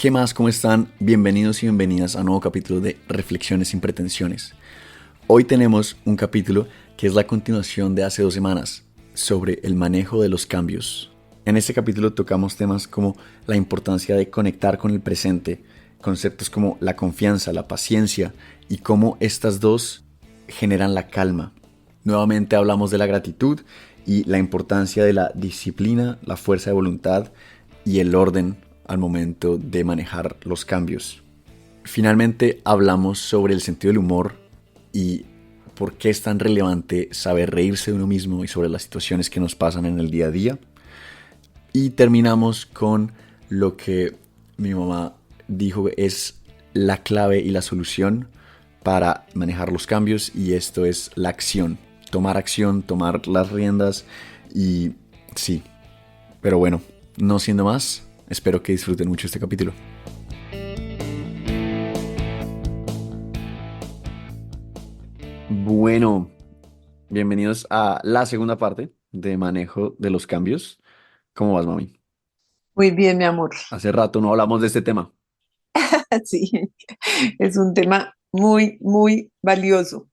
¿Qué más? ¿Cómo están? Bienvenidos y bienvenidas a un nuevo capítulo de Reflexiones sin pretensiones. Hoy tenemos un capítulo que es la continuación de hace 2 semanas sobre el manejo de los cambios. En este capítulo tocamos temas como la importancia de conectar con el presente, conceptos como la confianza, la paciencia y cómo estas dos generan la calma. Nuevamente hablamos de la gratitud y la importancia de la disciplina, la fuerza de voluntad y el orden al momento de manejar los cambios. Finalmente hablamos sobre el sentido del humor y por qué es tan relevante saber reírse de uno mismo y sobre las situaciones que nos pasan en el día a día. Y terminamos con lo que mi mamá dijo es la clave y la solución para manejar los cambios, y esto es la acción. Acción, tomar las riendas y sí. Pero bueno, no siendo más, espero que disfruten mucho este capítulo. Bueno, bienvenidos a la segunda parte de manejo de los cambios. ¿Cómo vas, mami? Muy bien, mi amor. Hace rato no hablamos de este tema. Sí, es un tema muy, muy valioso.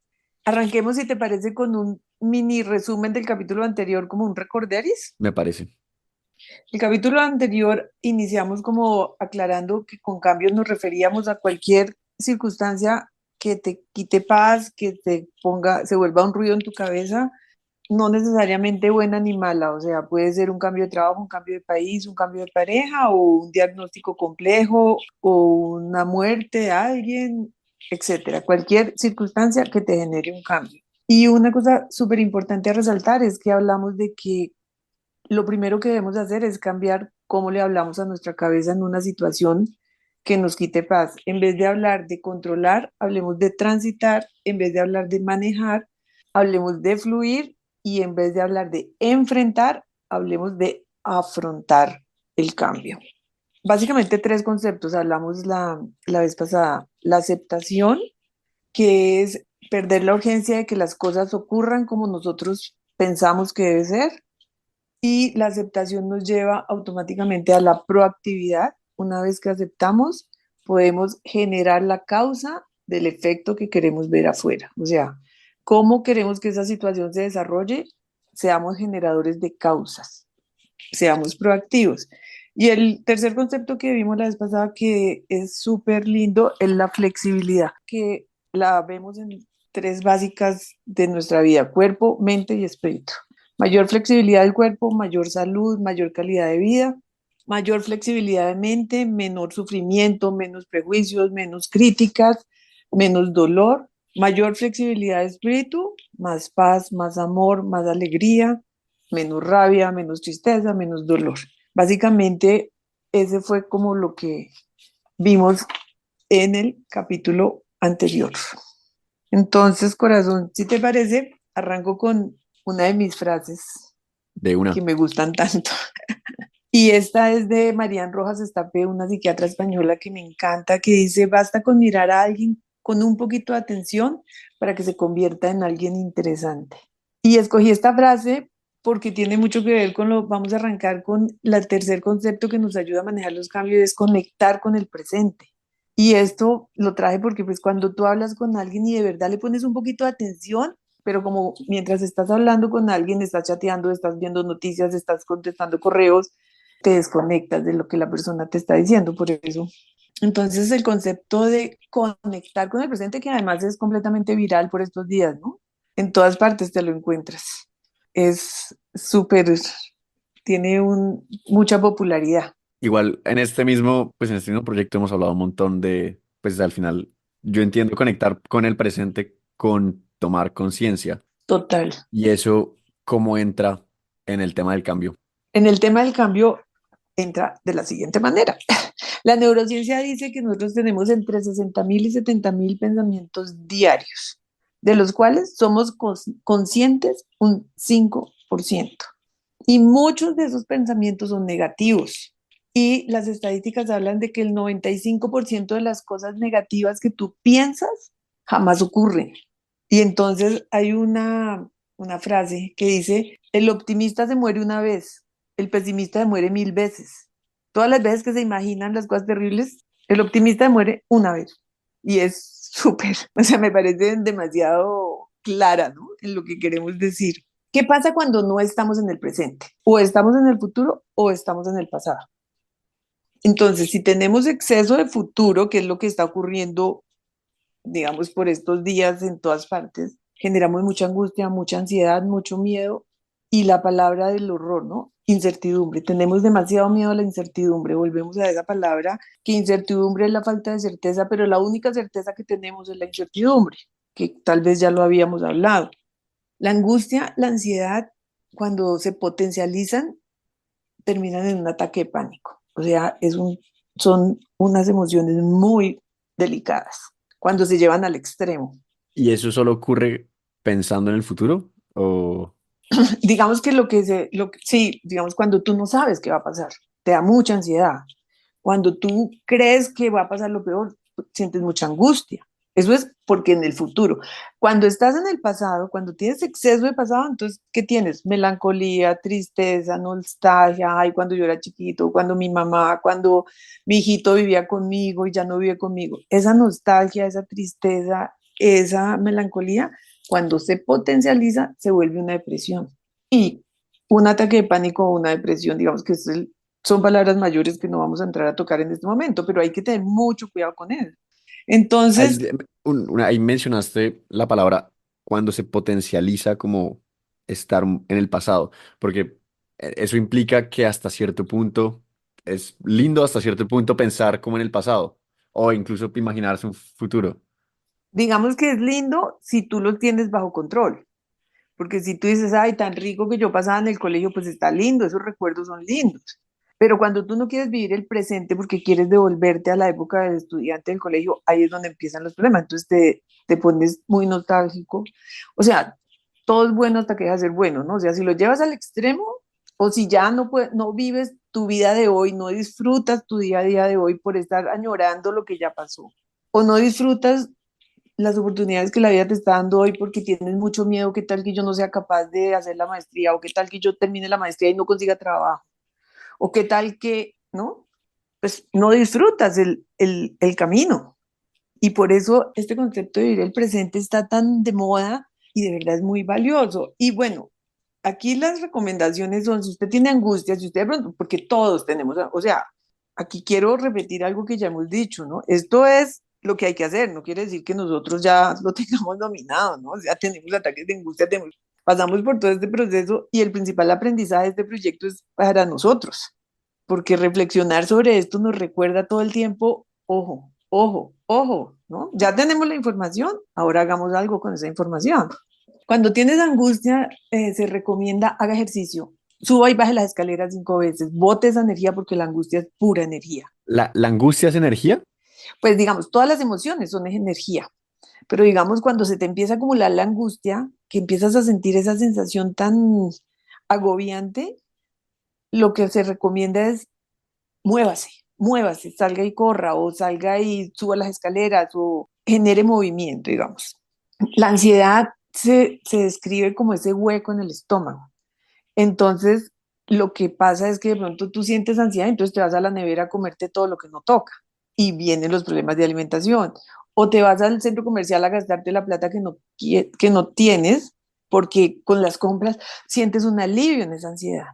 Arranquemos, si te parece, con un mini resumen del capítulo anterior, como un recorderis. Me parece. El capítulo anterior iniciamos como aclarando que con cambios nos referíamos a cualquier circunstancia que te quite paz, que te ponga, se vuelva un ruido en tu cabeza, no necesariamente buena ni mala, o sea, puede ser un cambio de trabajo, un cambio de país, un cambio de pareja o un diagnóstico complejo o una muerte de alguien, etcétera. Cualquier circunstancia que te genere un cambio. Y una cosa súper importante a resaltar es que hablamos de que lo primero que debemos hacer es cambiar cómo le hablamos a nuestra cabeza en una situación que nos quite paz. En vez de hablar de controlar, hablemos de transitar. En vez de hablar de manejar, hablemos de fluir. Y en vez de hablar de enfrentar, hablemos de afrontar el cambio. Básicamente tres conceptos. Hablamos la vez pasada. La aceptación, que es perder la urgencia de que las cosas ocurran como nosotros pensamos que debe ser, y la aceptación nos lleva automáticamente a la proactividad. Una vez que aceptamos, podemos generar la causa del efecto que queremos ver afuera. O sea, cómo queremos que esa situación se desarrolle, seamos generadores de causas, seamos proactivos. Y el tercer concepto que vimos la vez pasada, que es súper lindo, es la flexibilidad, que la vemos en tres básicas de nuestra vida: cuerpo, mente y espíritu. Mayor flexibilidad del cuerpo, mayor salud, mayor calidad de vida. Mayor flexibilidad de mente, menor sufrimiento, menos prejuicios, menos críticas, menos dolor. Mayor flexibilidad de espíritu, más paz, más amor, más alegría, menos rabia, menos tristeza, menos dolor. Básicamente, ese fue como lo que vimos en el capítulo anterior. Entonces, corazón, si te parece, arranco con una de mis frases De que una. me gustan tanto. Y esta es de Marian Rojas Estapé, una psiquiatra española que me encanta, que dice: basta con mirar a alguien con un poquito de atención para que se convierta en alguien interesante. Y escogí esta frase porque tiene mucho que ver con lo, vamos a arrancar con el tercer concepto que nos ayuda a manejar los cambios, es conectar con el presente. Y esto lo traje porque pues cuando tú hablas con alguien y de verdad le pones un poquito de atención, pero como mientras estás hablando con alguien, estás chateando, estás viendo noticias, estás contestando correos, te desconectas de lo que la persona te está diciendo, por eso. Entonces el concepto de conectar con el presente, que además es completamente viral por estos días, ¿no? En todas partes te lo encuentras. Es súper, tiene mucha popularidad. Igual en este mismo proyecto hemos hablado un montón de, pues al final, yo entiendo conectar con el presente con tomar conciencia. Total. Y eso, ¿cómo entra en el tema del cambio? En el tema del cambio entra de la siguiente manera. La neurociencia dice que nosotros tenemos entre 60.000 y 70.000 pensamientos diarios, de los cuales somos conscientes un 5%. Y muchos de esos pensamientos son negativos. Y las estadísticas hablan de que el 95% de las cosas negativas que tú piensas jamás ocurren. Y entonces hay una frase que dice: el optimista se muere una vez, el pesimista se muere 1000 veces. Todas las veces que se imaginan las cosas terribles, el optimista muere una vez. Y es súper, o sea, me parece demasiado clara, ¿no? En lo que queremos decir. ¿Qué pasa cuando no estamos en el presente? O estamos en el futuro o estamos en el pasado. Entonces, si tenemos exceso de futuro, que es lo que está ocurriendo, digamos, por estos días en todas partes, generamos mucha angustia, mucha ansiedad, mucho miedo y la palabra del horror, ¿no? Incertidumbre. Tenemos demasiado miedo a la incertidumbre. Volvemos a esa palabra, que incertidumbre es la falta de certeza, pero la única certeza que tenemos es la incertidumbre, que tal vez ya lo habíamos hablado. La angustia, la ansiedad, cuando se potencializan, terminan en un ataque de pánico. O sea, son unas emociones muy delicadas cuando se llevan al extremo. ¿Y eso solo ocurre pensando en el futuro? ¿O Digamos que sí, digamos cuando tú no sabes qué va a pasar, te da mucha ansiedad. Cuando tú crees que va a pasar lo peor, sientes mucha angustia. Eso es porque en el futuro. Cuando estás en el pasado, cuando tienes exceso de pasado, entonces, ¿qué tienes? Melancolía, tristeza, nostalgia, ay, cuando yo era chiquito, cuando mi mamá, cuando mi hijito vivía conmigo y ya no vive conmigo. Esa nostalgia, esa tristeza, esa melancolía, cuando se potencializa, se vuelve una depresión. Y un ataque de pánico o una depresión, digamos que son palabras mayores que no vamos a entrar a tocar en este momento, pero hay que tener mucho cuidado con eso. ahí, Entonces, ahí mencionaste la palabra cuando se potencializa como estar en el pasado, porque eso implica que hasta cierto punto es lindo hasta cierto punto pensar como en el pasado o incluso imaginarse un futuro. digamos que es lindo si tú lo tienes bajo control, porque si tú dices, ay, tan rico que yo pasaba en el colegio, pues está lindo, esos recuerdos son lindos. Pero cuando tú no quieres vivir el presente porque quieres devolverte a la época del estudiante del colegio, ahí es donde empiezan los problemas. Entonces te pones muy nostálgico. O sea, todo es bueno hasta que deja de ser bueno, ¿no? O sea, si lo llevas al extremo o si ya no vives tu vida de hoy, no disfrutas tu día a día de hoy por estar añorando lo que ya pasó, o no disfrutas las oportunidades que la vida te está dando hoy porque tienes mucho miedo, qué tal que yo no sea capaz de hacer la maestría, o qué tal que yo termine la maestría y no consiga trabajo, o qué tal que, ¿no? Pues no disfrutas el camino. Y por eso este concepto de vivir el presente está tan de moda y de verdad es muy valioso. Y bueno, aquí las recomendaciones son, si usted tiene angustia, si usted de pronto, porque todos tenemos, o sea, aquí quiero repetir algo que ya hemos dicho, ¿no? Esto es lo que hay que hacer, no quiere decir que nosotros ya lo tengamos dominado, ¿no? O sea, tenemos ataques de angustia, pasamos por todo este proceso y el principal aprendizaje de este proyecto es para nosotros, porque reflexionar sobre esto nos recuerda todo el tiempo, ojo, ojo, ojo, ¿no? Ya tenemos la información, ahora hagamos algo con esa información. Cuando tienes angustia, se recomienda haga ejercicio, suba y baje las escaleras 5 veces, bote esa energía porque la angustia es pura energía. ¿La angustia es energía? Pues digamos, todas las emociones son energía, pero digamos cuando se te empieza a acumular la angustia, que empiezas a sentir esa sensación tan agobiante, lo que se recomienda es muévase, muévase, salga y corra o salga y suba las escaleras o genere movimiento, digamos. La ansiedad se describe como ese hueco en el estómago. Entonces, lo que pasa es que de pronto tú sientes ansiedad, entonces te vas a la nevera a comerte todo lo que no toca y vienen los problemas de alimentación. O te vas al centro comercial a gastarte la plata que no tienes porque con las compras sientes un alivio en esa ansiedad.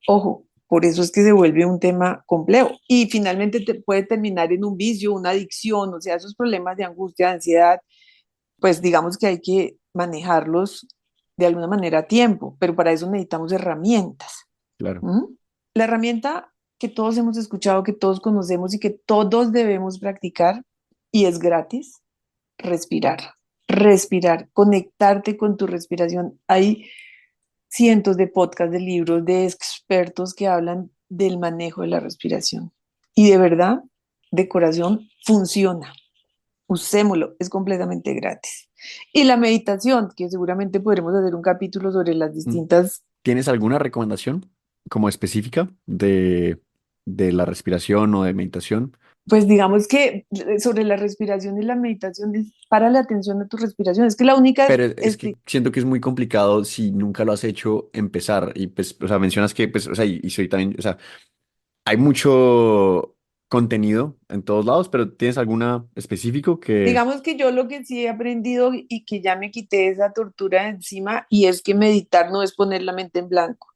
Ojo, por eso es que se vuelve un tema complejo y finalmente te puede terminar en un vicio, una adicción, o sea, esos problemas de angustia, de ansiedad, pues digamos que hay que manejarlos de alguna manera a tiempo, pero para eso necesitamos herramientas. Claro. ¿Mm? La herramienta que todos hemos escuchado, que todos conocemos y que todos debemos practicar, y es gratis, respirar. Respirar, conectarte con tu respiración. Hay cientos de podcasts, de libros, de expertos que hablan del manejo de la respiración. Y de verdad, de corazón, funciona. Usémoslo, es completamente gratis. Y la meditación, que seguramente podremos hacer un capítulo sobre las Mm. distintas, ¿Tienes alguna recomendación como específica de la respiración o de meditación? pues digamos que sobre la respiración y la meditación es para la atención a tu respiración. Es que la única Pero es que siento que es muy complicado si nunca lo has hecho empezar. Y pues, o sea, mencionas que, pues, o sea, y soy también, o sea, hay mucho contenido en todos lados, pero ¿tienes alguna específico que Digamos que yo lo que sí he aprendido y que ya me quité esa tortura de encima y es que meditar no es poner la mente en blanco.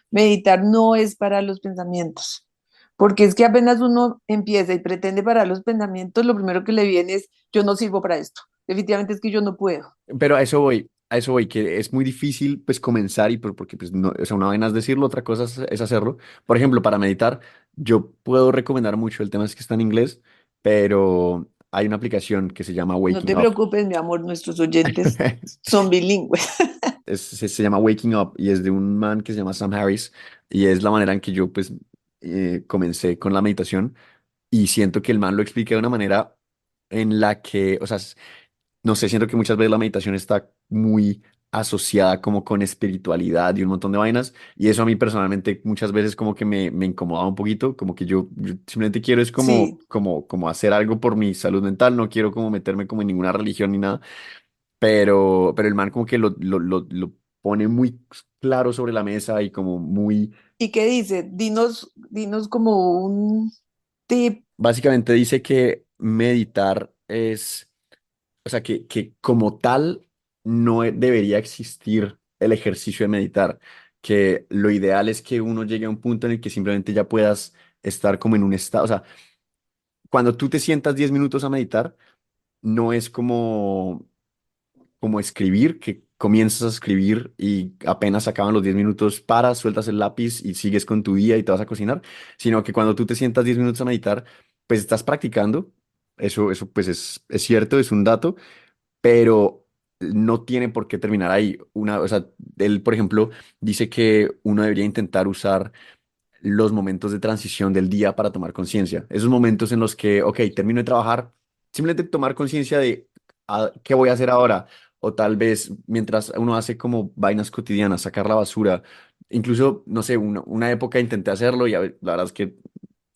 Meditar no es parar los pensamientos, porque es que apenas uno empieza y pretende parar los pensamientos, lo primero que le viene es, yo no sirvo para esto. Definitivamente es que yo no puedo. pero a eso voy, que es muy difícil pues comenzar y porque pues no, o sea, una vaina es decirlo, otra cosa es hacerlo. Por ejemplo, para meditar, yo puedo recomendar mucho, el tema es que está en inglés, pero hay una aplicación que se llama No Waking te Up. preocupes, mi amor, nuestros oyentes son bilingües. Se llama Waking Up y es de un man que se llama Sam Harris y es la manera en que yo pues comencé con la meditación y siento que el man lo explica de una manera en la que, o sea, no sé, siento que muchas veces la meditación está muy asociada como con espiritualidad y un montón de vainas y eso a mí personalmente muchas veces como que me incomodaba un poquito, como que yo simplemente quiero es Sí, como hacer algo por mi salud mental, no quiero como meterme como en ninguna religión ni nada, pero el man como que lo pone muy claro sobre la mesa y como muy, ¿y qué dice? Dinos como un tip. básicamente dice que meditar es, o sea, que como tal no debería existir el ejercicio de meditar, que lo ideal es que uno llegue a un punto en el que simplemente ya puedas estar como en un estado, o sea, cuando tú te sientas 10 minutos a meditar, no es como escribir, que comienzas a escribir y apenas acaban los 10 minutos, paras, sueltas el lápiz y sigues con tu día y te vas a cocinar, sino que cuando tú te sientas 10 minutos a meditar, pues estás practicando, eso pues es cierto, es un dato, pero no tiene por qué terminar ahí. O sea, él, por ejemplo, dice que uno debería intentar usar los momentos de transición del día para tomar conciencia. Esos momentos en los que, ok, termino de trabajar, simplemente tomar conciencia de qué voy a hacer ahora. O tal vez mientras uno hace como vainas cotidianas, sacar la basura. Incluso, no sé, una época intenté hacerlo y la verdad es que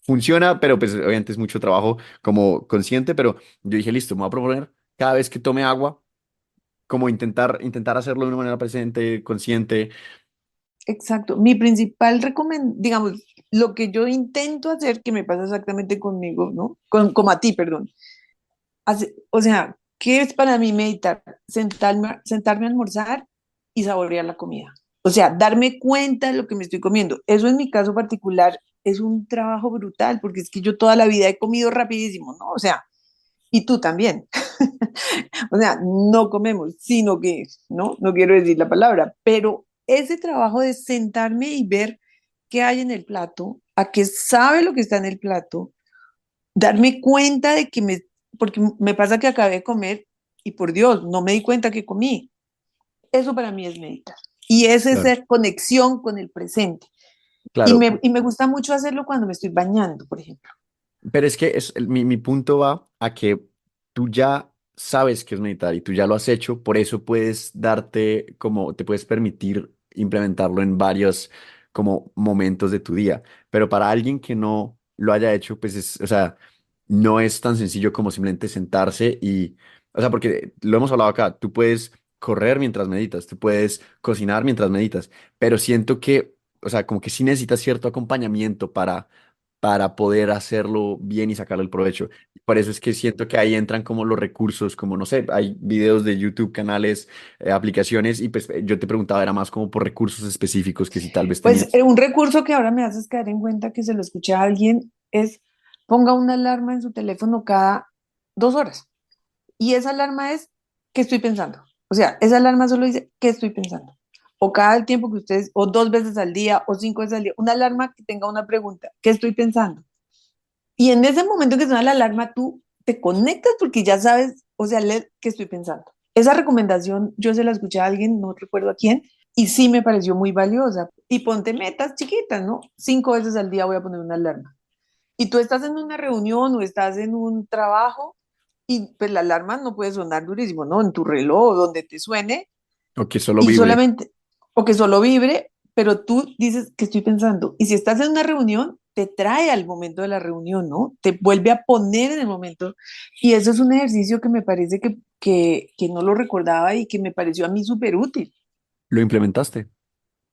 funciona, pero pues obviamente es mucho trabajo como consciente, pero yo dije, listo, me voy a proponer cada vez que tome agua, como intentar hacerlo de una manera presente, consciente. Exacto. Mi principal digamos, lo que yo intento hacer, que me pasa exactamente conmigo, ¿no? Como a ti, perdón. O sea, ¿qué es para mí meditar? Sentarme a almorzar y saborear la comida. O sea, darme cuenta de lo que me estoy comiendo. Eso en mi caso particular es un trabajo brutal, porque es que yo toda la vida he comido rapidísimo, ¿no? O sea, y tú también. O sea, no comemos, sino que, ¿no? No quiero decir la palabra, pero ese trabajo de sentarme y ver qué hay en el plato, a qué sabe lo que está en el plato, darme cuenta de que porque me pasa que acabé de comer y por Dios, no me di cuenta que comí. Eso para mí es meditar. Y es Claro. esa conexión con el presente. Claro, Y me gusta mucho hacerlo cuando me estoy bañando, por ejemplo. pero es que mi punto va a que tú ya sabes qué es meditar y tú ya lo has hecho, por eso puedes darte como, te puedes permitir implementarlo en varios como momentos de tu día. Pero para alguien que no lo haya hecho, pues o sea, no es tan sencillo como simplemente sentarse y, o sea, porque lo hemos hablado acá, tú puedes correr mientras meditas, tú puedes cocinar mientras meditas, pero siento que, o sea, como que sí necesitas cierto acompañamiento para poder hacerlo bien y sacarle el provecho. Por eso es que siento que ahí entran como los recursos, como no sé, hay videos de YouTube, canales, aplicaciones, y pues yo te preguntaba, era más como por recursos específicos que si tal vez Pues tenías. un recurso que ahora me haces caer en cuenta que se lo escuché a alguien es ponga una alarma en su teléfono cada 2 horas. Y esa alarma es ¿qué estoy pensando? O sea, esa alarma solo dice ¿qué estoy pensando? O cada el tiempo que ustedes, o 2 veces al día, o 5 veces al día, una alarma que tenga una pregunta, ¿qué estoy pensando? Y en ese momento que suena la alarma, tú te conectas porque ya sabes, o sea, qué estoy pensando. Esa recomendación yo se la escuché a alguien, no recuerdo a quién, y sí me pareció muy valiosa. Y ponte metas chiquitas, ¿no? 5 veces al día voy a poner una alarma. Y tú estás en una reunión o estás en un trabajo y pues la alarma no puede sonar durísimo, ¿no? En tu reloj, donde te suene, O que solo y vibre. solamente, o que solo vibre, pero tú dices que estoy pensando. Y si estás en una reunión, te trae al momento de la reunión, ¿no? Te vuelve a poner en el momento. Y eso es un ejercicio que me parece que no lo recordaba y que me pareció a mí súper útil. ¿Lo implementaste?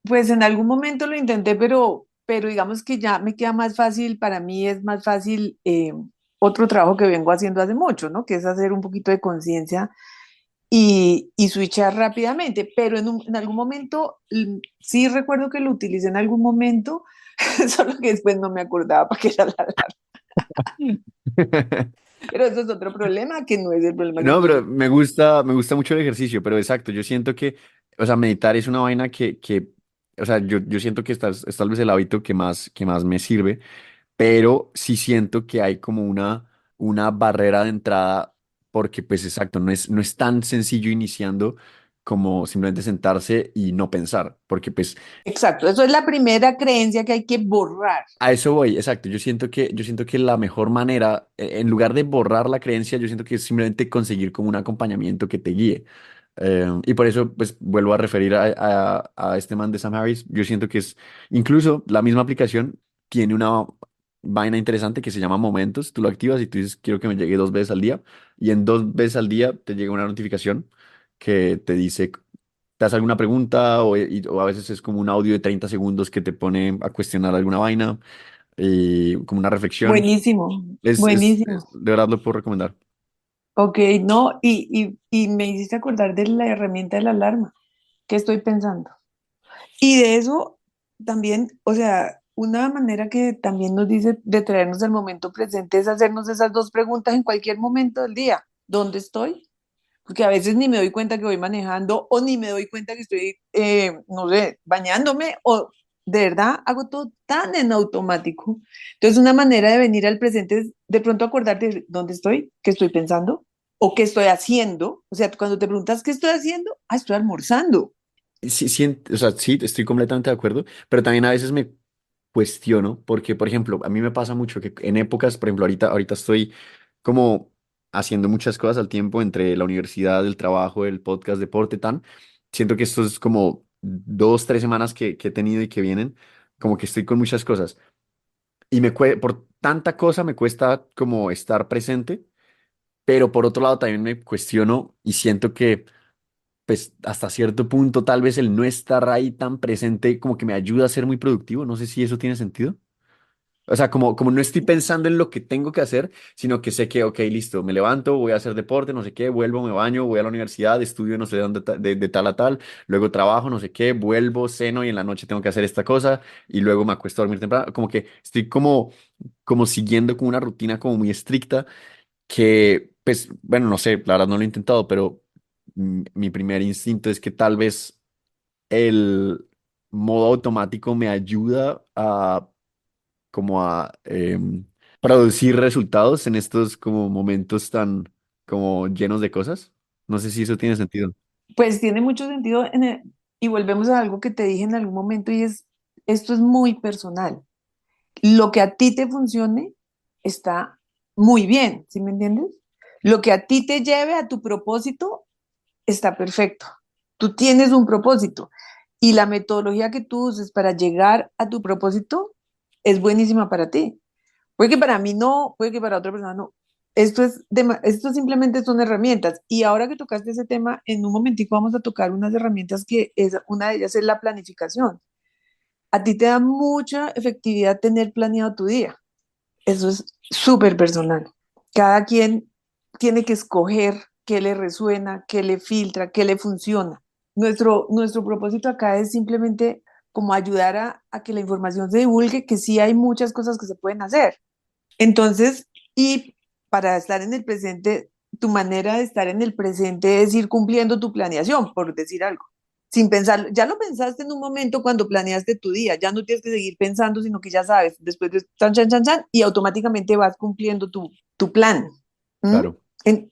Pues en algún momento lo intenté, pero pero digamos que ya me queda más fácil, para mí es más fácil otro trabajo que vengo haciendo hace mucho, ¿no? Que es hacer un poquito de conciencia y switchar rápidamente, pero en algún momento, sí recuerdo que lo utilicé en algún momento, solo que después no me acordaba para qué era la alarma. Pero eso es otro problema, que no es el problema que No, tú pero tienes. me gusta mucho el ejercicio, pero exacto, yo siento que, o sea, meditar es una vaina o sea, yo siento que es tal vez el hábito que más me sirve, pero sí siento que hay como una barrera de entrada, porque pues exacto, no es tan sencillo iniciando como simplemente sentarse y no pensar, porque pues Exacto, eso es la primera creencia que hay que borrar. a eso voy, exacto. Yo siento que la mejor manera, en lugar de borrar la creencia, yo siento que es simplemente conseguir como un acompañamiento que te guíe. Y por eso, pues, vuelvo a referir a este man de Sam Harris. Yo siento que es, incluso la misma aplicación tiene una vaina interesante que se llama Momentos. Tú lo activas y tú dices, quiero que me llegue 2 veces al día. Y en 2 veces al día te llega una notificación que te dice, te hace alguna pregunta o a veces es como un audio de 30 segundos que te pone a cuestionar alguna vaina y como una reflexión. Buenísimo, buenísimo. De verdad lo puedo recomendar. Ok, no, y me hiciste acordar de la herramienta de la alarma. ¿Qué estoy pensando? Y de eso también, o sea, una manera que también nos dice de traernos al momento presente es hacernos esas dos preguntas en cualquier momento del día. ¿Dónde estoy? Porque a veces ni me doy cuenta que voy manejando o ni me doy cuenta que estoy, no sé, bañándome o de verdad hago todo tan en automático. Entonces, una manera de venir al presente es de pronto acordarte de dónde estoy, qué estoy pensando o qué estoy haciendo. O sea, cuando te preguntas qué estoy haciendo, ah, estoy almorzando. Sí, sí, o sea, sí, estoy completamente de acuerdo, pero también a veces me cuestiono porque, por ejemplo, a mí me pasa mucho que en épocas, por ejemplo, ahorita estoy como haciendo muchas cosas al tiempo entre la universidad, el trabajo, el podcast, deporte, tan. Siento que esto es como 2, 3 semanas que he tenido y que vienen, como que estoy con muchas cosas. Y por tanta cosa me cuesta como estar presente, pero por otro lado también me cuestiono y siento que pues hasta cierto punto tal vez el no estar ahí tan presente como que me ayuda a ser muy productivo. No sé si eso tiene sentido. O sea, como no estoy pensando en lo que tengo que hacer, sino que sé que, ok, listo, me levanto, voy a hacer deporte, no sé qué, vuelvo, me baño, voy a la universidad, estudio no sé dónde, de tal a tal, luego trabajo, no sé qué, vuelvo, ceno y en la noche tengo que hacer esta cosa y luego me acuesto a dormir temprano. Como que estoy como siguiendo como una rutina como muy estricta que, pues, bueno, no sé, la verdad no lo he intentado, pero mi primer instinto es que tal vez el modo automático me ayuda a como a producir resultados en estos como momentos tan como llenos de cosas. No sé si eso tiene sentido. Pues tiene mucho sentido y volvemos a algo que te dije en algún momento y es, esto es muy personal. Lo que a ti te funcione está muy bien, ¿sí me entiendes? Lo que a ti te lleve a tu propósito está perfecto. Tú tienes un propósito y la metodología que tú uses para llegar a tu propósito es buenísima para ti. Puede que para mí no, puede que para otra persona no. Esto simplemente son herramientas. Y ahora que tocaste ese tema, en un momentico vamos a tocar unas herramientas que es, una de ellas es la planificación. A ti te da mucha efectividad tener planeado tu día. Eso es súper personal. Cada quien tiene que escoger qué le resuena, qué le filtra, qué le funciona. Nuestro propósito acá es simplemente como ayudar a que la información se divulgue, que sí hay muchas cosas que se pueden hacer. Entonces, y para estar en el presente, tu manera de estar en el presente es ir cumpliendo tu planeación, por decir algo, sin pensarlo. Ya lo pensaste en un momento cuando planeaste tu día, ya no tienes que seguir pensando, sino que ya sabes, después de chan, chan, chan, chan, y automáticamente vas cumpliendo tu plan. ¿Mm? Claro.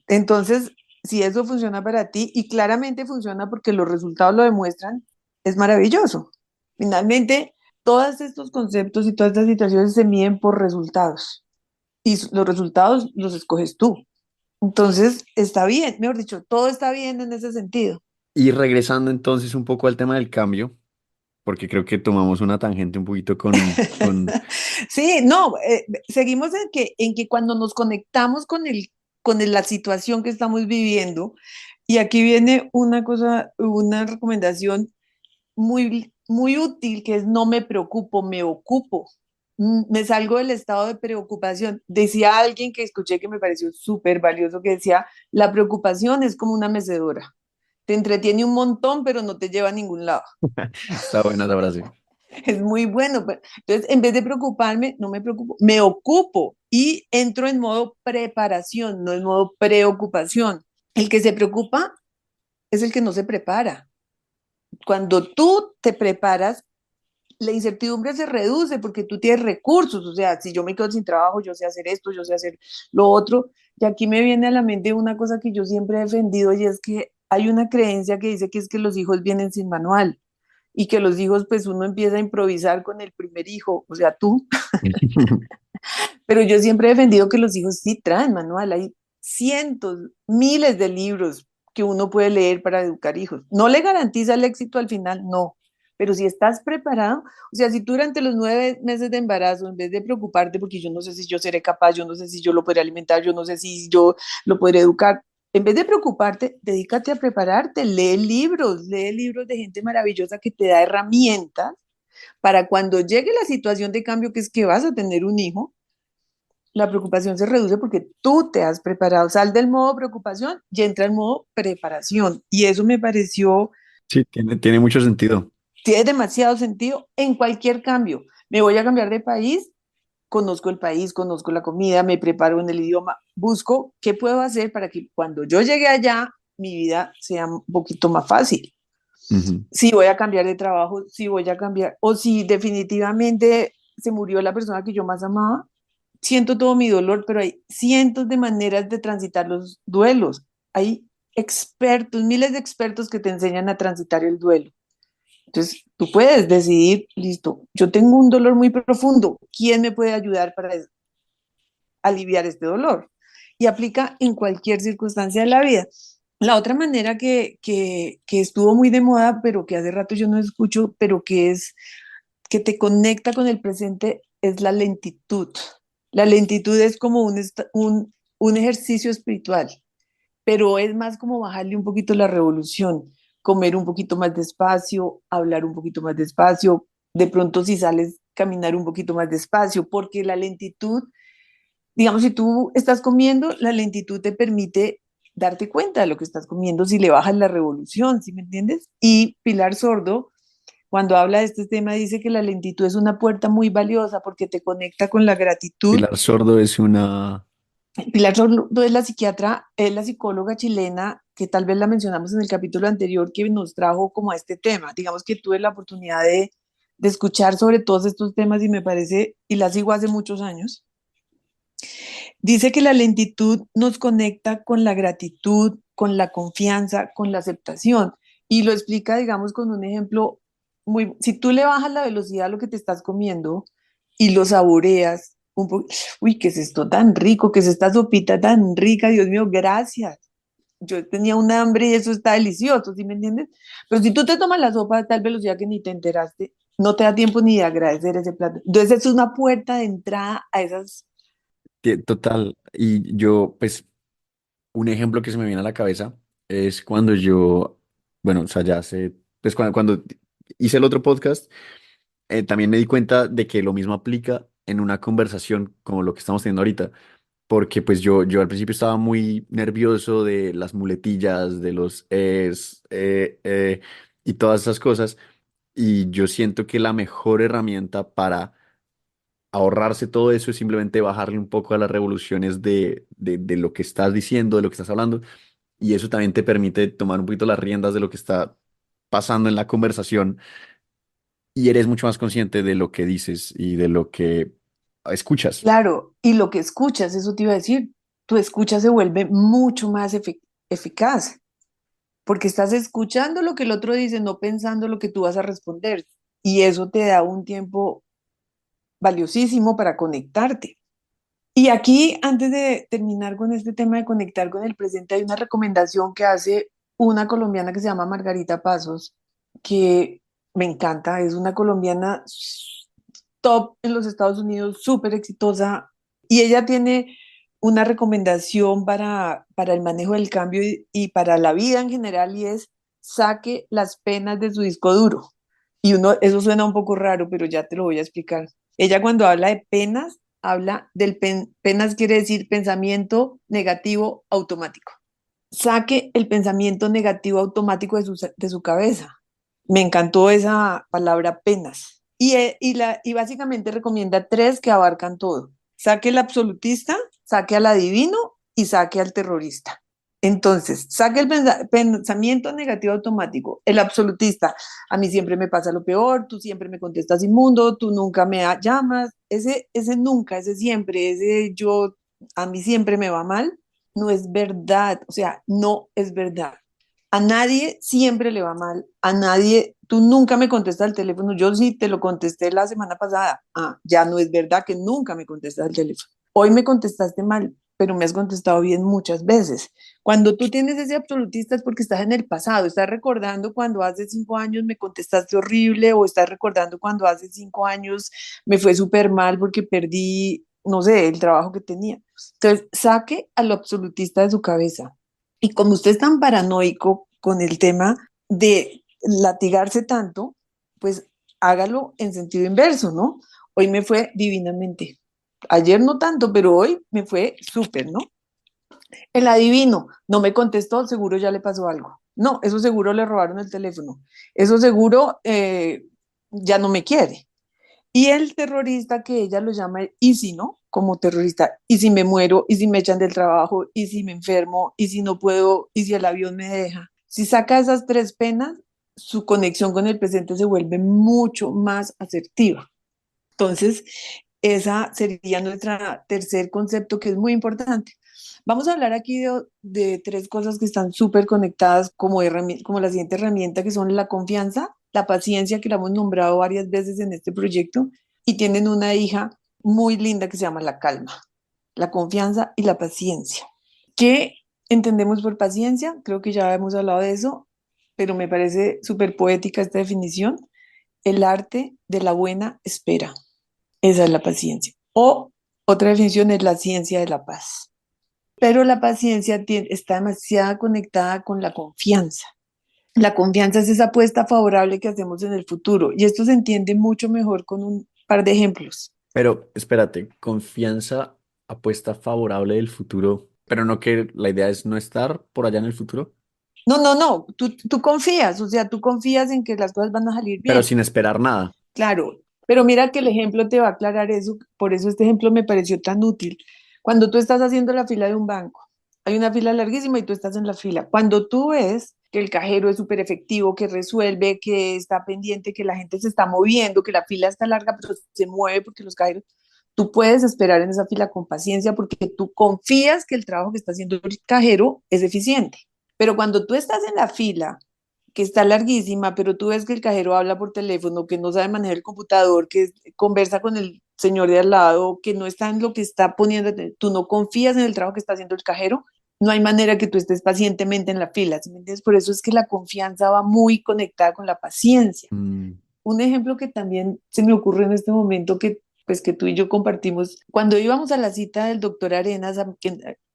Entonces, si eso funciona para ti, y claramente funciona porque los resultados lo demuestran, es maravilloso. Finalmente, todos estos conceptos y todas estas situaciones se miden por resultados y los resultados los escoges tú. Entonces, está bien, mejor dicho, todo está bien en ese sentido. Y regresando entonces un poco al tema del cambio, porque creo que tomamos una tangente un poquito con... Sí, no, seguimos en que cuando nos conectamos la situación que estamos viviendo, y aquí viene una cosa, una recomendación muy muy útil, que es no me preocupo, me ocupo. Me salgo del estado de preocupación. Decía alguien que escuché que me pareció súper valioso, que decía, la preocupación es como una mecedora. Te entretiene un montón, pero no te lleva a ningún lado. Está buena esa frase. Es muy bueno. Entonces, en vez de preocuparme, no me preocupo, me ocupo y entro en modo preparación, no en modo preocupación. El que se preocupa es el que no se prepara. Cuando tú te preparas, la incertidumbre se reduce porque tú tienes recursos, o sea, si yo me quedo sin trabajo, yo sé hacer esto, yo sé hacer lo otro, y aquí me viene a la mente una cosa que yo siempre he defendido y es que hay una creencia que dice que es que los hijos vienen sin manual y que los hijos pues uno empieza a improvisar con el primer hijo, o sea, tú, pero yo siempre he defendido que los hijos sí traen manual, hay cientos, miles de libros que uno puede leer para educar hijos. No le garantiza el éxito al final, no. Pero si estás preparado, o sea, si tú durante los 9 meses de embarazo, en vez de preocuparte porque yo no sé si yo seré capaz, yo no sé si yo lo podré alimentar, yo no sé si yo lo podré educar, en vez de preocuparte, dedícate a prepararte, lee libros de gente maravillosa que te da herramientas para cuando llegue la situación de cambio que es que vas a tener un hijo, la preocupación se reduce porque tú te has preparado. Sal del modo preocupación y entra en modo preparación. Y eso me pareció, Sí, tiene mucho sentido. tiene demasiado sentido en cualquier cambio. Me voy a cambiar de país, conozco el país, conozco la comida, me preparo en el idioma, busco qué puedo hacer para que cuando yo llegue allá, mi vida sea un poquito más fácil. Ujú. Si voy a cambiar de trabajo, si voy a cambiar, o si definitivamente se murió la persona que yo más amaba, siento todo mi dolor, pero hay cientos de maneras de transitar los duelos. Hay expertos, miles de expertos que te enseñan a transitar el duelo. Entonces, tú puedes decidir, listo, yo tengo un dolor muy profundo, ¿quién me puede ayudar para aliviar este dolor? Y aplica en cualquier circunstancia de la vida. La otra manera que estuvo muy de moda, pero que hace rato yo no escucho, pero que es que te conecta con el presente, es la lentitud. La lentitud es como un ejercicio espiritual, pero es más como bajarle un poquito la revolución, comer un poquito más despacio, hablar un poquito más despacio, de pronto si sales, caminar un poquito más despacio, porque la lentitud, digamos, si tú estás comiendo, la lentitud te permite darte cuenta de lo que estás comiendo si le bajas la revolución, ¿sí me entiendes? Y Pilar Sordo, cuando habla de este tema, dice que la lentitud es una puerta muy valiosa porque te conecta con la gratitud. Pilar Sordo es una... Pilar Sordo es la psiquiatra, es la psicóloga chilena, que tal vez la mencionamos en el capítulo anterior, que nos trajo como a este tema. Digamos que tuve la oportunidad de escuchar sobre todos estos temas y me parece, y la sigo hace muchos años. Dice que la lentitud nos conecta con la gratitud, con la confianza, con la aceptación. Y lo explica, digamos, con un ejemplo muy, si tú le bajas la velocidad a lo que te estás comiendo y lo saboreas, un poco, uy, ¿qué es esto tan rico? ¿Qué es esta sopita tan rica? Dios mío, gracias. Yo tenía un hambre y eso está delicioso, ¿sí me entiendes? Pero si tú te tomas la sopa a tal velocidad que ni te enteraste, no te da tiempo ni de agradecer ese plato. Entonces es una puerta de entrada a esas. Total. Y yo, pues, un ejemplo que se me viene a la cabeza es cuando yo, bueno, o sea, ya hace, pues cuando hice el otro podcast, también me di cuenta de que lo mismo aplica en una conversación como lo que estamos teniendo ahorita, porque pues yo al principio estaba muy nervioso de las muletillas, de los y todas esas cosas, y yo siento que la mejor herramienta para ahorrarse todo eso es simplemente bajarle un poco a las revoluciones de lo que estás diciendo, de lo que estás hablando, y eso también te permite tomar un poquito las riendas de lo que está pasando en la conversación y eres mucho más consciente de lo que dices y de lo que escuchas. Claro, y lo que escuchas, eso te iba a decir, tu escucha se vuelve mucho más eficaz, porque estás escuchando lo que el otro dice, no pensando lo que tú vas a responder, y eso te da un tiempo valiosísimo para conectarte. Y aquí, antes de terminar con este tema de conectar con el presente, hay una recomendación que hace una colombiana que se llama Margarita Pasos, que me encanta, es una colombiana top en los Estados Unidos, súper exitosa, y ella tiene una recomendación para el manejo del cambio y para la vida en general, y es saque las penas de su disco duro. Y uno, eso suena un poco raro, pero ya te lo voy a explicar. Ella cuando habla de penas, habla del penas quiere decir pensamiento negativo automático. Saque el pensamiento negativo automático de su cabeza. Me encantó esa palabra penas. Y básicamente recomienda tres que abarcan todo. Saque el absolutista, saque al adivino y saque al terrorista. Entonces, saque el pensamiento negativo automático. El absolutista, a mí siempre me pasa lo peor, tú siempre me contestas inmundo, tú nunca me llamas. Ese nunca, ese siempre, ese yo, a mí siempre me va mal, no es verdad. O sea, no es verdad. A nadie siempre le va mal, a nadie, tú nunca me contestas el teléfono, yo sí te lo contesté la semana pasada, ya no es verdad que nunca me contestas el teléfono. Hoy me contestaste mal, pero me has contestado bien muchas veces. Cuando tú tienes ese absolutista es porque estás en el pasado, estás recordando cuando hace 5 años me contestaste horrible o estás recordando cuando hace 5 años me fue súper mal porque perdí, no sé, el trabajo que tenía. Entonces, saque al absolutista de su cabeza. Y como usted es tan paranoico con el tema de latigarse tanto, pues hágalo en sentido inverso, ¿no? Hoy me fue divinamente. Ayer no tanto, pero hoy me fue súper, ¿no? El adivino no me contestó, seguro ya le pasó algo. No, eso seguro le robaron el teléfono. Eso seguro ya no me quiere. Y el terrorista que ella lo llama Easy, ¿no? Como terrorista. ¿Y si me muero? ¿Y si me echan del trabajo? ¿Y si me enfermo? ¿Y si no puedo? ¿Y si el avión me deja? Si saca esas tres penas, su conexión con el presente se vuelve mucho más asertiva. Entonces, esa sería nuestra tercer concepto que es muy importante. Vamos a hablar aquí de tres cosas que están súper conectadas como la siguiente herramienta, que son la confianza, la paciencia, que la hemos nombrado varias veces en este proyecto, y tienen una hija muy linda que se llama la calma, la confianza y la paciencia. ¿Qué entendemos por paciencia? Creo que ya hemos hablado de eso, pero me parece súper poética esta definición. El arte de la buena espera. Esa es la paciencia. O otra definición es la ciencia de la paz. Pero la paciencia está demasiado conectada con la confianza. La confianza es esa apuesta favorable que hacemos en el futuro y esto se entiende mucho mejor con un par de ejemplos. Pero espérate, confianza, apuesta favorable del futuro, pero no que la idea es no estar por allá en el futuro, No, no, no, tú confías, o sea, tú confías en que las cosas van a salir pero bien, sin esperar nada. claro, pero mira que el ejemplo te va a aclarar eso, por eso este ejemplo me pareció tan útil. Cuando tú estás haciendo la fila de un banco, hay una fila larguísima y tú estás en la fila. Cuando tú ves que el cajero es súper efectivo, que resuelve, que está pendiente, que la gente se está moviendo, que la fila está larga, pero se mueve porque los cajeros, tú puedes esperar en esa fila con paciencia porque tú confías que el trabajo que está haciendo el cajero es eficiente. Pero cuando tú estás en la fila, que está larguísima, pero tú ves que el cajero habla por teléfono, que no sabe manejar el computador, que conversa con el señor de al lado, que no está en lo que está poniendo, tú no confías en el trabajo que está haciendo el cajero, no hay manera que tú estés pacientemente en la fila, ¿sí me entiendes? Por eso es que la confianza va muy conectada con la paciencia. Mm, Un ejemplo que también se me ocurre en este momento que pues que tú y yo compartimos, cuando íbamos a la cita del doctor Arenas,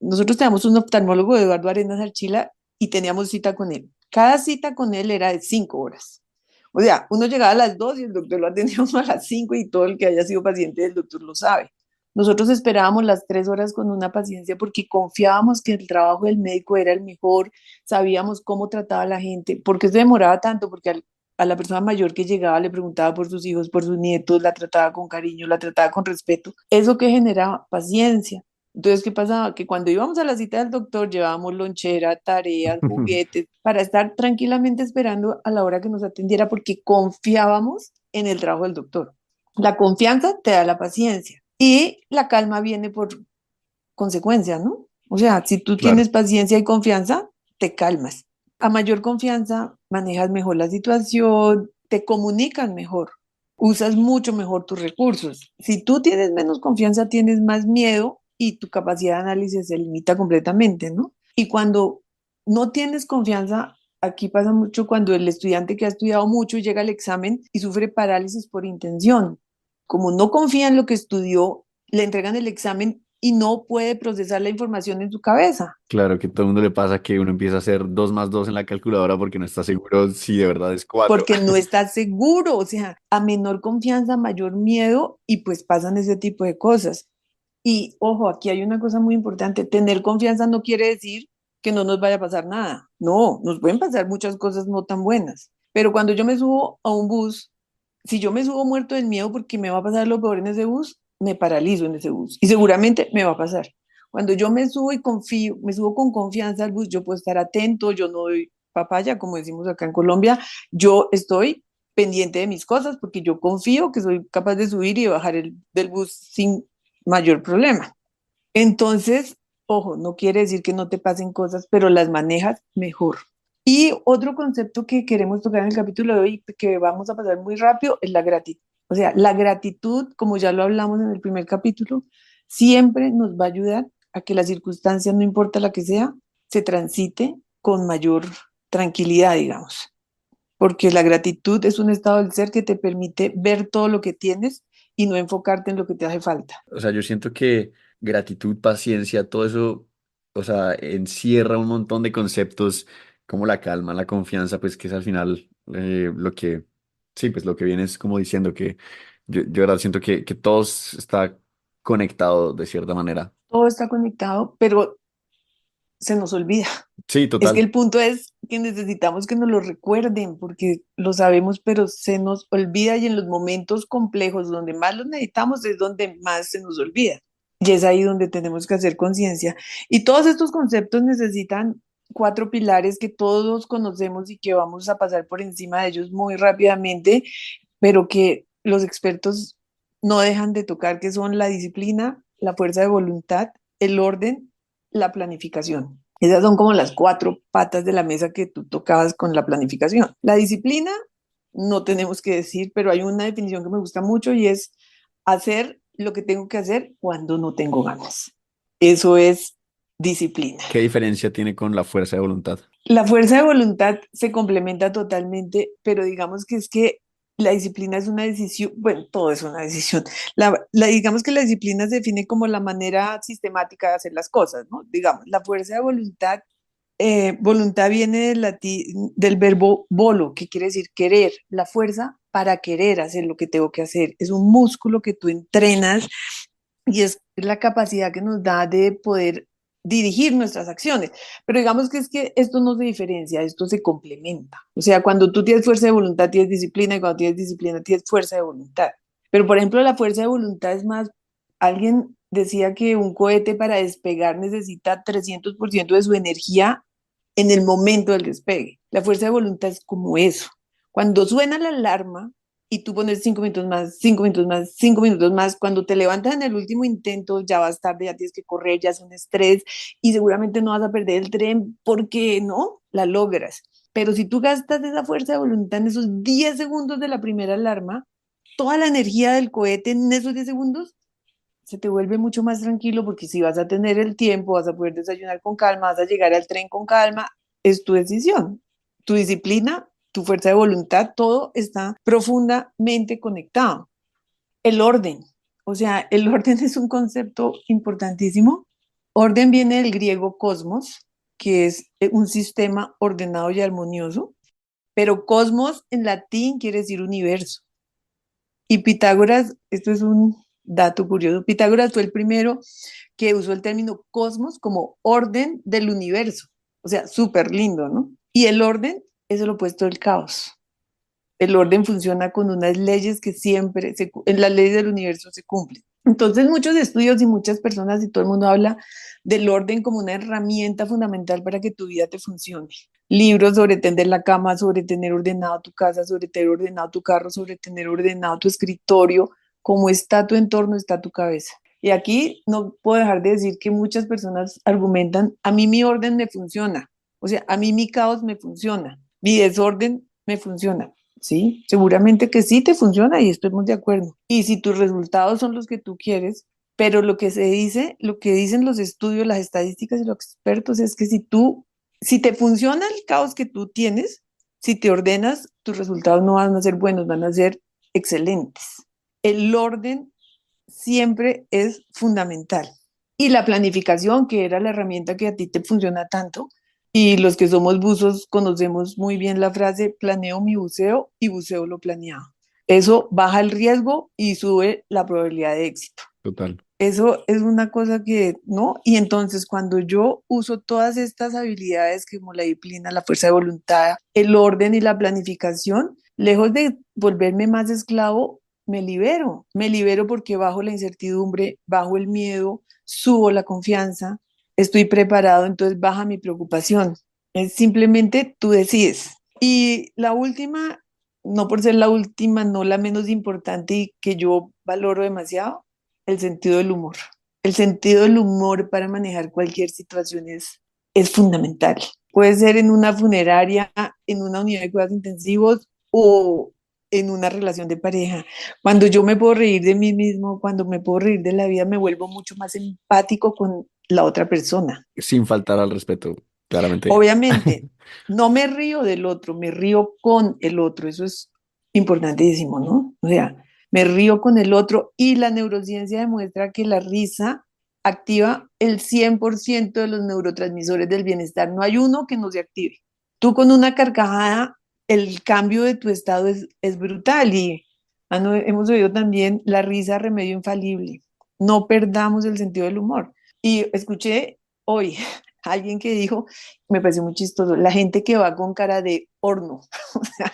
nosotros teníamos un oftalmólogo, Eduardo Arenas Archila, y teníamos cita con él. Cada cita con él era de 5 horas. O sea, uno llegaba a las 2 y el doctor lo atendía a uno a las 5 y todo el que haya sido paciente del doctor lo sabe. Nosotros esperábamos las 3 horas con una paciencia porque confiábamos que el trabajo del médico era el mejor, sabíamos cómo trataba a la gente. ¿Por qué se demoraba tanto? Porque a la persona mayor que llegaba le preguntaba por sus hijos, por sus nietos, la trataba con cariño, la trataba con respeto. Eso que generaba paciencia. Entonces, ¿qué pasaba? Que cuando íbamos a la cita del doctor llevábamos lonchera, tareas, juguetes, para estar tranquilamente esperando a la hora que nos atendiera porque confiábamos en el trabajo del doctor. La confianza te da la paciencia y la calma viene por consecuencia, ¿no? O sea, si tú claro. tienes paciencia y confianza, te calmas. A mayor confianza, manejas mejor la situación, te comunican mejor, usas mucho mejor tus recursos. Si tú tienes menos confianza, tienes más miedo y tu capacidad de análisis se limita completamente, ¿no? Y cuando no tienes confianza, aquí pasa mucho cuando el estudiante que ha estudiado mucho llega al examen y sufre parálisis por intención. Como no confía en lo que estudió, le entregan el examen y no puede procesar la información en su cabeza, Claro que a todo el mundo le pasa que uno empieza a hacer 2 más 2 en la calculadora porque no está seguro si de verdad es 4. porque no está seguro, o sea, a menor confianza, mayor miedo y pues pasan ese tipo de cosas. Y ojo, aquí hay una cosa muy importante, tener confianza no quiere decir que no nos vaya a pasar nada, no, nos pueden pasar muchas cosas no tan buenas, pero cuando yo me subo a un bus, si yo me subo muerto del miedo porque me va a pasar lo peor en ese bus, me paralizo en ese bus y seguramente me va a pasar. Cuando yo me subo y confío, me subo con confianza al bus, yo puedo estar atento, yo no doy papaya, como decimos acá en Colombia, yo estoy pendiente de mis cosas porque yo confío que soy capaz de subir y bajar del bus sin mayor problema. Entonces, ojo, no quiere decir que no te pasen cosas, pero las manejas mejor. Y otro concepto que queremos tocar en el capítulo de hoy, que vamos a pasar muy rápido, es la gratitud. O sea, la gratitud, como ya lo hablamos en el primer capítulo, siempre nos va a ayudar a que la circunstancia, no importa la que sea, se transite con mayor tranquilidad, digamos. Porque la gratitud es un estado del ser que te permite ver todo lo que tienes y no enfocarte en lo que te hace falta. O sea, yo siento que gratitud, paciencia, todo eso, o sea, encierra un montón de conceptos como la calma, la confianza, pues que es al final lo que, sí, pues lo que viene es como diciendo que yo de verdad siento que todo está conectado de cierta manera. Todo está conectado, pero se nos olvida. Sí, Es que total. el punto es que necesitamos que nos lo recuerden porque lo sabemos, pero se nos olvida y en los momentos complejos donde más lo necesitamos es donde más se nos olvida. Y es ahí donde tenemos que hacer conciencia. Y todos estos conceptos necesitan cuatro pilares que todos conocemos y que vamos a pasar por encima de ellos muy rápidamente, pero que los expertos no dejan de tocar, que son la disciplina, la fuerza de voluntad, el orden, la planificación. Esas son como las cuatro patas de la mesa que tú tocabas con la planificación. La disciplina, no tenemos que decir, pero hay una definición que me gusta mucho y es hacer lo que tengo que hacer cuando no tengo ganas. Eso es disciplina. ¿Qué diferencia tiene con la fuerza de voluntad? La fuerza de voluntad se complementa totalmente, pero digamos que es que la disciplina es una decisión, bueno, todo es una decisión. Digamos que la disciplina se define como la manera sistemática de hacer las cosas, ¿no? Digamos, la fuerza de voluntad, voluntad viene del verbo volo, que quiere decir querer, la fuerza para querer hacer lo que tengo que hacer. Es un músculo que tú entrenas y es la capacidad que nos da de poder dirigir nuestras acciones. Pero digamos que es que esto no se diferencia, esto se complementa. O sea, cuando tú tienes fuerza de voluntad, tienes disciplina, y cuando tienes disciplina, tienes fuerza de voluntad. Pero, por ejemplo, la fuerza de voluntad es más, alguien decía que un cohete para despegar necesita 300% de su energía en el momento del despegue. La fuerza de voluntad es como eso. Cuando suena la alarma, y tú pones 5 minutos más, 5 minutos más, 5 minutos más. Cuando te levantas en el último intento, ya vas tarde, ya tienes que correr, ya es un estrés y seguramente no vas a perder el tren porque no, la logras. Pero si tú gastas esa fuerza de voluntad en esos 10 segundos de la primera alarma, toda la energía del cohete en esos 10 segundos se te vuelve mucho más tranquilo porque si vas a tener el tiempo, vas a poder desayunar con calma, vas a llegar al tren con calma, es tu decisión. Tu disciplina, tu fuerza de voluntad, todo está profundamente conectado. El orden, o sea, el orden es un concepto importantísimo. Orden viene del griego cosmos, que es un sistema ordenado y armonioso, pero cosmos en latín quiere decir universo. Y Pitágoras, esto es un dato curioso, Pitágoras fue el primero que usó el término cosmos como orden del universo. O sea, súper lindo, ¿no? Y el orden es el opuesto del caos. El orden funciona con unas leyes que siempre, en las leyes del universo se cumplen. Entonces, muchos estudios y muchas personas y todo el mundo habla del orden como una herramienta fundamental para que tu vida te funcione. Libros sobre tender la cama, sobre tener ordenado tu casa, sobre tener ordenado tu carro, sobre tener ordenado tu escritorio. Cómo está tu entorno, está tu cabeza. Y aquí no puedo dejar de decir que muchas personas argumentan, a mí mi orden me funciona, o sea, a mí mi caos me funciona, mi desorden me funciona. Sí, seguramente que sí te funciona y estamos de acuerdo. Y si tus resultados son los que tú quieres, pero lo que se dice, lo que dicen los estudios, las estadísticas y los expertos es que si te funciona el caos que tú tienes, si te ordenas, tus resultados no van a ser buenos, van a ser excelentes. El orden siempre es fundamental. Y la planificación, que era la herramienta que a ti te funciona tanto. Y los que somos buzos conocemos muy bien la frase, planeo mi buceo y buceo lo planeado. Eso baja el riesgo y sube la probabilidad de éxito. Total. Eso es una cosa que, ¿no? Y entonces cuando yo uso todas estas habilidades como la disciplina, la fuerza de voluntad, el orden y la planificación, lejos de volverme más esclavo, me libero porque bajo la incertidumbre, bajo el miedo, subo la confianza, estoy preparado, entonces baja mi preocupación. Es simplemente tú decides. Y la última, no por ser la última, no la menos importante y que yo valoro demasiado, el sentido del humor. El sentido del humor para manejar cualquier situación es fundamental. Puede ser en una funeraria, en una unidad de cuidados intensivos o en una relación de pareja. Cuando yo me puedo reír de mí mismo, cuando me puedo reír de la vida, me vuelvo mucho más empático con la otra persona. Sin faltar al respeto, claramente. Obviamente, no me río del otro, me río con el otro. Eso es importantísimo, ¿no? O sea, me río con el otro y la neurociencia demuestra que la risa activa el 100% de los neurotransmisores del bienestar. No hay uno que no se active. Tú con una carcajada, el cambio de tu estado es brutal y no, hemos oído también la risa remedio infalible. No perdamos el sentido del humor. Y escuché hoy alguien que dijo, me pareció muy chistoso, la gente que va con cara de horno, o sea,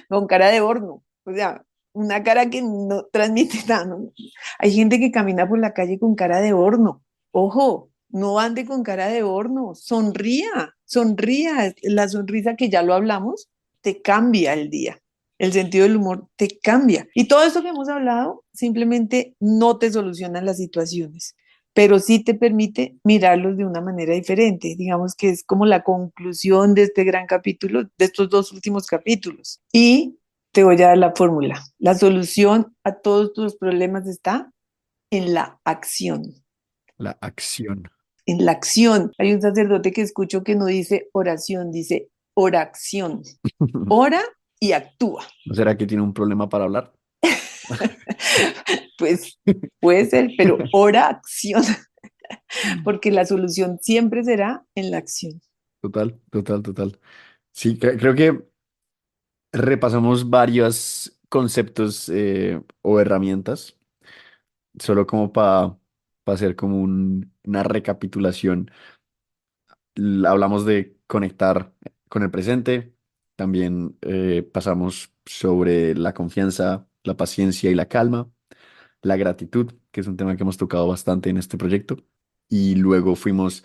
con cara de horno, o sea, una cara que no transmite nada. ¿No? Hay gente que camina por la calle con cara de horno. Ojo, no ande con cara de horno, sonría, sonría. La sonrisa que ya lo hablamos, te cambia el día. El sentido del humor te cambia. Y todo esto que hemos hablado simplemente no te soluciona las situaciones, pero sí te permite mirarlos de una manera diferente. Digamos que es como la conclusión de este gran capítulo, de estos dos últimos capítulos. Y te voy a dar la fórmula. La solución a todos tus problemas está en la acción. La acción. En la acción. Hay un sacerdote que escucho que no dice oración, dice oración. Ora y actúa. ¿No será que tiene un problema para hablar? Pues puede ser, pero ora, acción, porque la solución siempre será en la acción. Total, total, total. Sí, creo que repasamos varios conceptos o herramientas, solo como para hacer como una recapitulación. Hablamos de conectar con el presente, también pasamos sobre la confianza, la paciencia y la calma, la gratitud, que es un tema que hemos tocado bastante en este proyecto, y luego fuimos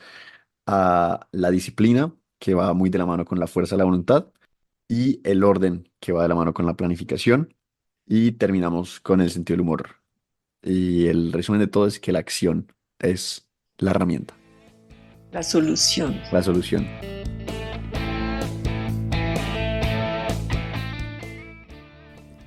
a la disciplina, que va muy de la mano con la fuerza de la voluntad, y el orden, que va de la mano con la planificación, y terminamos con el sentido del humor. Y el resumen de todo es que la acción es la herramienta, La solución. la solución.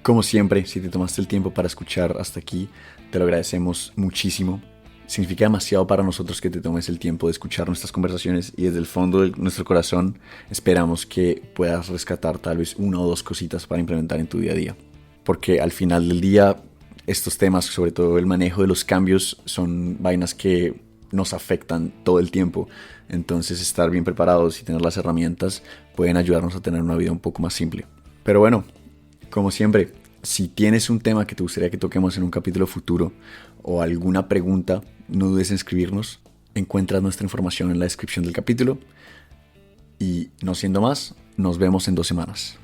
Como siempre, si te tomaste el tiempo para escuchar hasta aquí, te lo agradecemos muchísimo. Significa demasiado para nosotros que te tomes el tiempo de escuchar nuestras conversaciones y desde el fondo de nuestro corazón esperamos que puedas rescatar tal vez una o dos cositas para implementar en tu día a día. Porque al final del día, estos temas, sobre todo el manejo de los cambios, son vainas que nos afectan todo el tiempo. Entonces estar bien preparados y tener las herramientas pueden ayudarnos a tener una vida un poco más simple. Pero bueno, como siempre, si tienes un tema que te gustaría que toquemos en un capítulo futuro o alguna pregunta, no dudes en escribirnos. Encuentras nuestra información en la descripción del capítulo. Y no siendo más, nos vemos en 2 semanas.